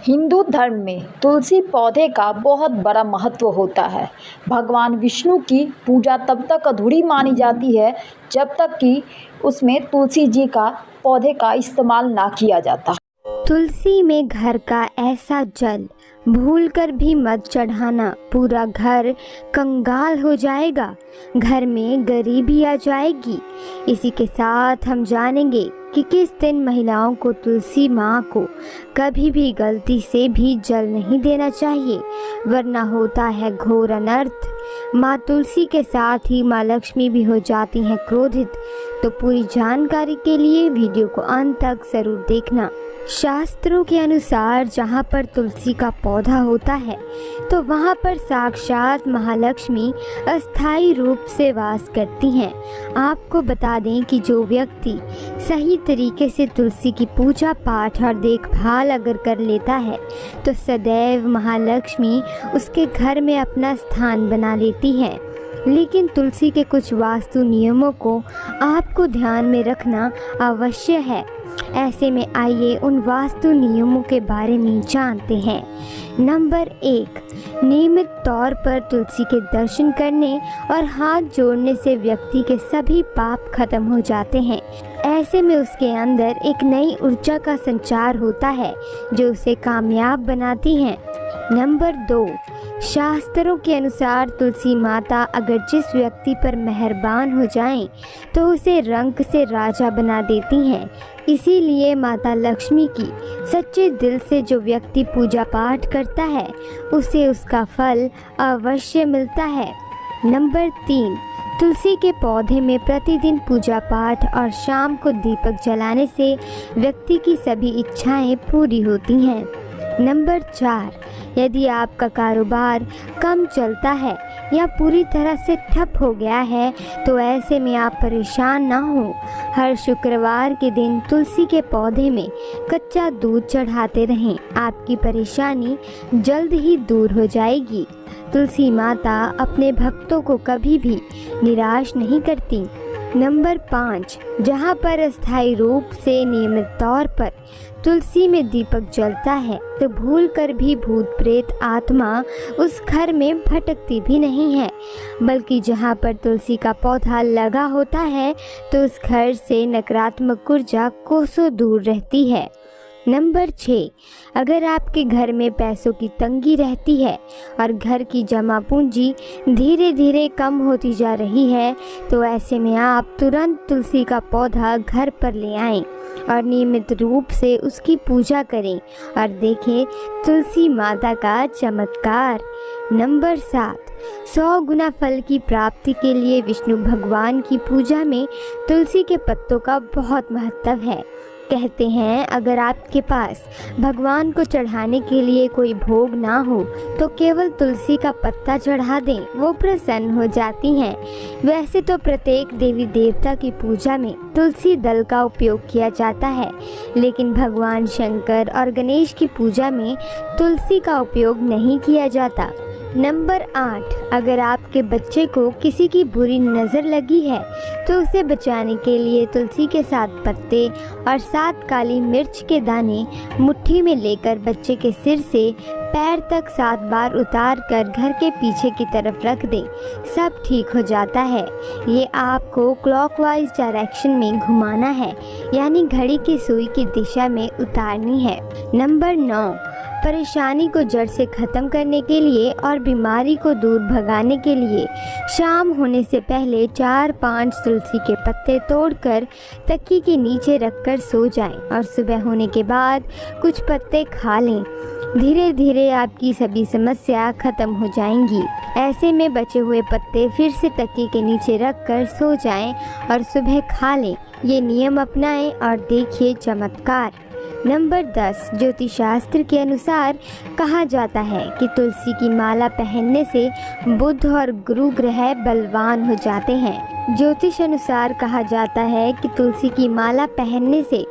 हिंदू धर्म में तुलसी पौधे का बहुत बड़ा महत्व होता है। भगवान विष्णु की पूजा तब तक अधूरी मानी जाती है जब तक कि उसमें तुलसी जी का पौधे का इस्तेमाल ना किया जाता। तुलसी में घर का ऐसा जल भूलकर भी मत चढ़ाना, पूरा घर कंगाल हो जाएगा, घर में गरीबी आ जाएगी। इसी के साथ हम जानेंगे कि किस दिन महिलाओं को तुलसी माँ को कभी भी गलती से भी जल नहीं देना चाहिए, वरना होता है घोर अनर्थ। माँ तुलसी के साथ ही माँ लक्ष्मी भी हो जाती हैं क्रोधित। तो पूरी जानकारी के लिए वीडियो को अंत तक जरूर देखना। शास्त्रों के अनुसार जहाँ पर तुलसी का पौधा होता है तो वहाँ पर साक्षात महालक्ष्मी अस्थायी रूप से वास करती हैं। आपको बता दें कि जो व्यक्ति सही तरीके से तुलसी की पूजा पाठ और देखभाल अगर कर लेता है तो सदैव महालक्ष्मी उसके घर में अपना स्थान बना लेती है। लेकिन तुलसी के कुछ वास्तु नियमों को आपको ध्यान में रखना अवश्य है। ऐसे में आइए उन वास्तु नियमों के बारे में जानते हैं। नंबर 1, नियमित तौर पर तुलसी के दर्शन करने और हाथ जोड़ने से व्यक्ति के सभी पाप खत्म हो जाते हैं। ऐसे में उसके अंदर एक नई ऊर्जा का संचार होता है जो उसे कामयाब बनाती है। नंबर 2, शास्त्रों के अनुसार तुलसी माता अगर जिस व्यक्ति पर मेहरबान हो जाएं तो उसे रंक से राजा बना देती हैं। इसीलिए माता लक्ष्मी की सच्चे दिल से जो व्यक्ति पूजा पाठ करता है उसे उसका फल अवश्य मिलता है। नंबर 3, तुलसी के पौधे में प्रतिदिन पूजा पाठ और शाम को दीपक जलाने से व्यक्ति की सभी इच्छाएं पूरी होती हैं। नंबर 4, यदि आपका कारोबार कम चलता है या पूरी तरह से ठप हो गया है तो ऐसे में आप परेशान ना हो। हर शुक्रवार के दिन तुलसी के पौधे में कच्चा दूध चढ़ाते रहें, आपकी परेशानी जल्द ही दूर हो जाएगी। तुलसी माता अपने भक्तों को कभी भी निराश नहीं करती। नंबर 5, जहाँ पर अस्थायी रूप से नियमित तौर पर तुलसी में दीपक जलता है तो भूलकर भी भूत प्रेत आत्मा उस घर में भटकती भी नहीं है, बल्कि जहाँ पर तुलसी का पौधा लगा होता है तो उस घर से नकारात्मक ऊर्जा कोसों दूर रहती है। नंबर 6, अगर आपके घर में पैसों की तंगी रहती है और घर की जमा पूंजी धीरे धीरे कम होती जा रही है तो ऐसे में आप तुरंत तुलसी का पौधा घर पर ले आएं और नियमित रूप से उसकी पूजा करें और देखें तुलसी माता का चमत्कार। नंबर 7, 100 गुना फल की प्राप्ति के लिए विष्णु भगवान की पूजा में तुलसी के पत्तों का बहुत महत्व है। कहते हैं अगर आपके पास भगवान को चढ़ाने के लिए कोई भोग ना हो तो केवल तुलसी का पत्ता चढ़ा दें, वो प्रसन्न हो जाती हैं। वैसे तो प्रत्येक देवी देवता की पूजा में तुलसी दल का उपयोग किया जाता है, लेकिन भगवान शंकर और गणेश की पूजा में तुलसी का उपयोग नहीं किया जाता। नंबर 8, अगर आपके बच्चे को किसी की बुरी नज़र लगी है तो उसे बचाने के लिए तुलसी के 7 पत्ते और 7 काली मिर्च के दाने मुट्ठी में लेकर बच्चे के सिर से पैर तक 7 बार उतार कर घर के पीछे की तरफ रख दें, सब ठीक हो जाता है। ये आपको क्लॉकवाइज डायरेक्शन में घुमाना है, यानी घड़ी की सुई की दिशा में उतारनी है। नंबर 9, परेशानी को जड़ से ख़त्म करने के लिए और बीमारी को दूर भगाने के लिए शाम होने से पहले 4-5 तुलसी के पत्ते तोड़कर तकिए के नीचे रखकर सो जाएं और सुबह होने के बाद कुछ पत्ते खा लें। धीरे धीरे आपकी सभी समस्या खत्म हो जाएंगी। ऐसे में बचे हुए पत्ते फिर से तकिए के नीचे रखकर सो जाएं और सुबह खा लें। ये नियम अपनाएं और देखिए चमत्कार। नंबर 10, ज्योतिष शास्त्र के अनुसार कहा जाता है कि तुलसी की माला पहनने से बुध और गुरु ग्रह बलवान हो जाते हैं। ज्योतिष अनुसार कहा जाता है कि तुलसी की माला पहनने से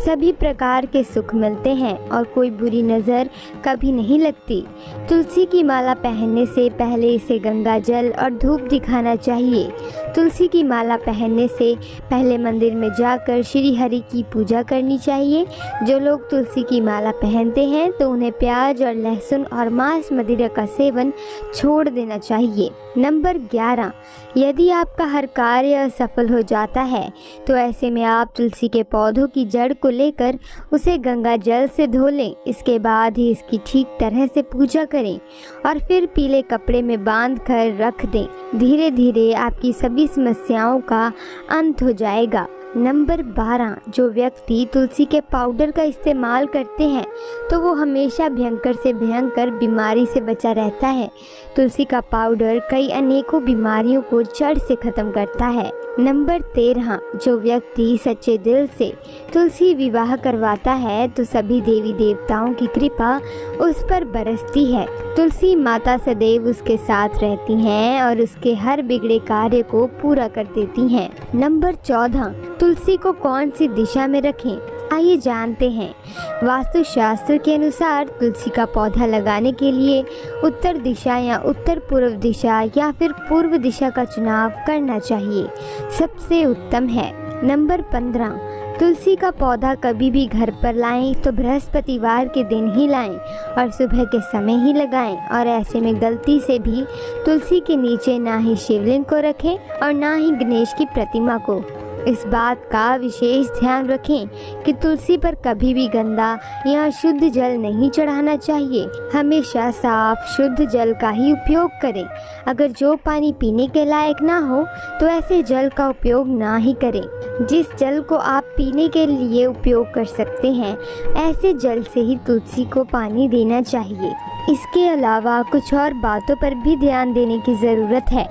सभी प्रकार के सुख मिलते हैं और कोई बुरी नज़र कभी नहीं लगती। तुलसी की माला पहनने से पहले इसे गंगा जल और धूप दिखाना चाहिए। तुलसी की माला पहनने से पहले मंदिर में जाकर श्री हरि की पूजा करनी चाहिए। जो लोग तुलसी की माला पहनते हैं तो उन्हें प्याज और लहसुन और मांस मदिरा का सेवन छोड़ देना चाहिए। नंबर 11, यदि आपका हर कार्य असफल हो जाता है तो ऐसे में आप तुलसी के पौधों की जड़ को लेकर उसे गंगा जल से धो लें। इसके बाद ही इसकी ठीक तरह से पूजा करें और फिर पीले कपड़े में बांध कर रख दें। धीरे धीरे आपकी सभी समस्याओं का अंत हो जाएगा। नंबर 12, जो व्यक्ति तुलसी के पाउडर का इस्तेमाल करते हैं तो वो हमेशा भयंकर से भयंकर बीमारी से बचा रहता है। तुलसी का पाउडर कई अनेकों बीमारियों को जड़ से ख़त्म करता है। नंबर 13, जो व्यक्ति सच्चे दिल से तुलसी विवाह करवाता है तो सभी देवी देवताओं की कृपा उस पर बरसती है। तुलसी माता सदैव उसके साथ रहती हैं और उसके हर बिगड़े कार्य को पूरा कर देती हैं। नंबर 14, तुलसी को कौन सी दिशा में रखें, आइए जानते हैं। वास्तु शास्त्र के अनुसार तुलसी का पौधा लगाने के लिए उत्तर दिशा या उत्तर पूर्व दिशा या फिर पूर्व दिशा का चुनाव करना चाहिए, सबसे उत्तम है। नंबर 15, तुलसी का पौधा कभी भी घर पर लाएं तो बृहस्पतिवार के दिन ही लाएं और सुबह के समय ही लगाएं और ऐसे में गलती से भी तुलसी के नीचे ना ही शिवलिंग को रखें और ना ही गणेश की प्रतिमा को। इस बात का विशेष ध्यान रखें कि तुलसी पर कभी भी गंदा या शुद्ध जल नहीं चढ़ाना चाहिए। हमेशा साफ शुद्ध जल का ही उपयोग करें। अगर जो पानी पीने के लायक ना हो तो ऐसे जल का उपयोग ना ही करें। जिस जल को आप पीने के लिए उपयोग कर सकते हैं ऐसे जल से ही तुलसी को पानी देना चाहिए। इसके अलावा कुछ और बातों पर भी ध्यान देने की ज़रूरत है।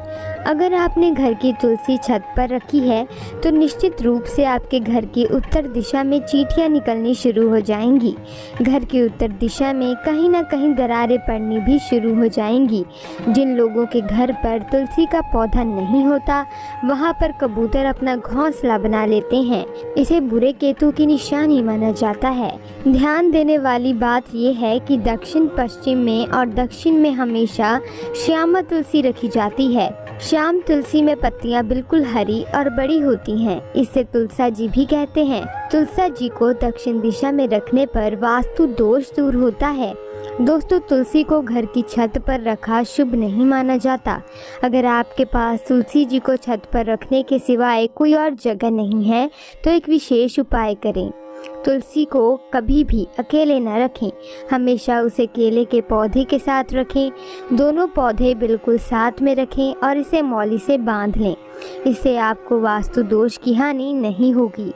अगर आपने घर की तुलसी छत पर रखी है तो निश्चित रूप से आपके घर की उत्तर दिशा में चींटियां निकलनी शुरू हो जाएंगी। घर की उत्तर दिशा में कहीं ना कहीं दरारें पड़नी भी शुरू हो जाएंगी। जिन लोगों के घर पर तुलसी का पौधा नहीं होता वहां पर कबूतर अपना घोंसला बना लेते हैं। इसे बुरे केतु की निशानी माना जाता है। ध्यान देने वाली बात यह है कि दक्षिण पश्चिम में और दक्षिण में हमेशा श्यामा तुलसी रखी जाती है। श्याम तुलसी में पत्तियां बिल्कुल हरी और बड़ी होती हैं। इसे तुलसा जी भी कहते हैं। तुलसा जी को दक्षिण दिशा में रखने पर वास्तु दोष दूर होता है। दोस्तों, तुलसी को घर की छत पर रखा शुभ नहीं माना जाता। अगर आपके पास तुलसी जी को छत पर रखने के सिवाय कोई और जगह नहीं है तो एक विशेष उपाय करें। तुलसी को कभी भी अकेले न रखें, हमेशा उसे केले के पौधे के साथ रखें। दोनों पौधे बिल्कुल साथ में रखें और इसे मौली से बांध लें। इससे आपको वास्तु दोष की हानि नहीं होगी।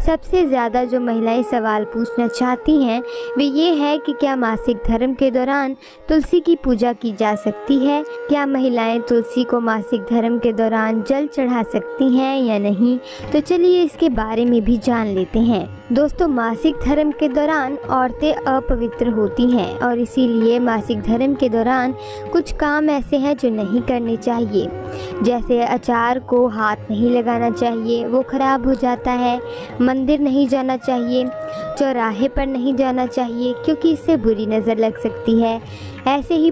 सबसे ज़्यादा जो महिलाएं सवाल पूछना चाहती हैं वे ये है कि क्या मासिक धर्म के दौरान तुलसी की पूजा की जा सकती है? क्या महिलाएं तुलसी को मासिक धर्म के दौरान जल चढ़ा सकती हैं या नहीं? तो चलिए इसके बारे में भी जान लेते हैं। दोस्तों, मासिक धर्म के दौरान औरतें अपवित्र होती हैं और इसीलिए मासिक धर्म के दौरान कुछ काम ऐसे हैं जो नहीं करने चाहिए। जैसे अचार को हाथ नहीं लगाना चाहिए, वो खराब हो जाता है। मंदिर नहीं जाना चाहिए, चौराहे पर नहीं जाना चाहिए क्योंकि इससे बुरी नज़र लग सकती है। ऐसे ही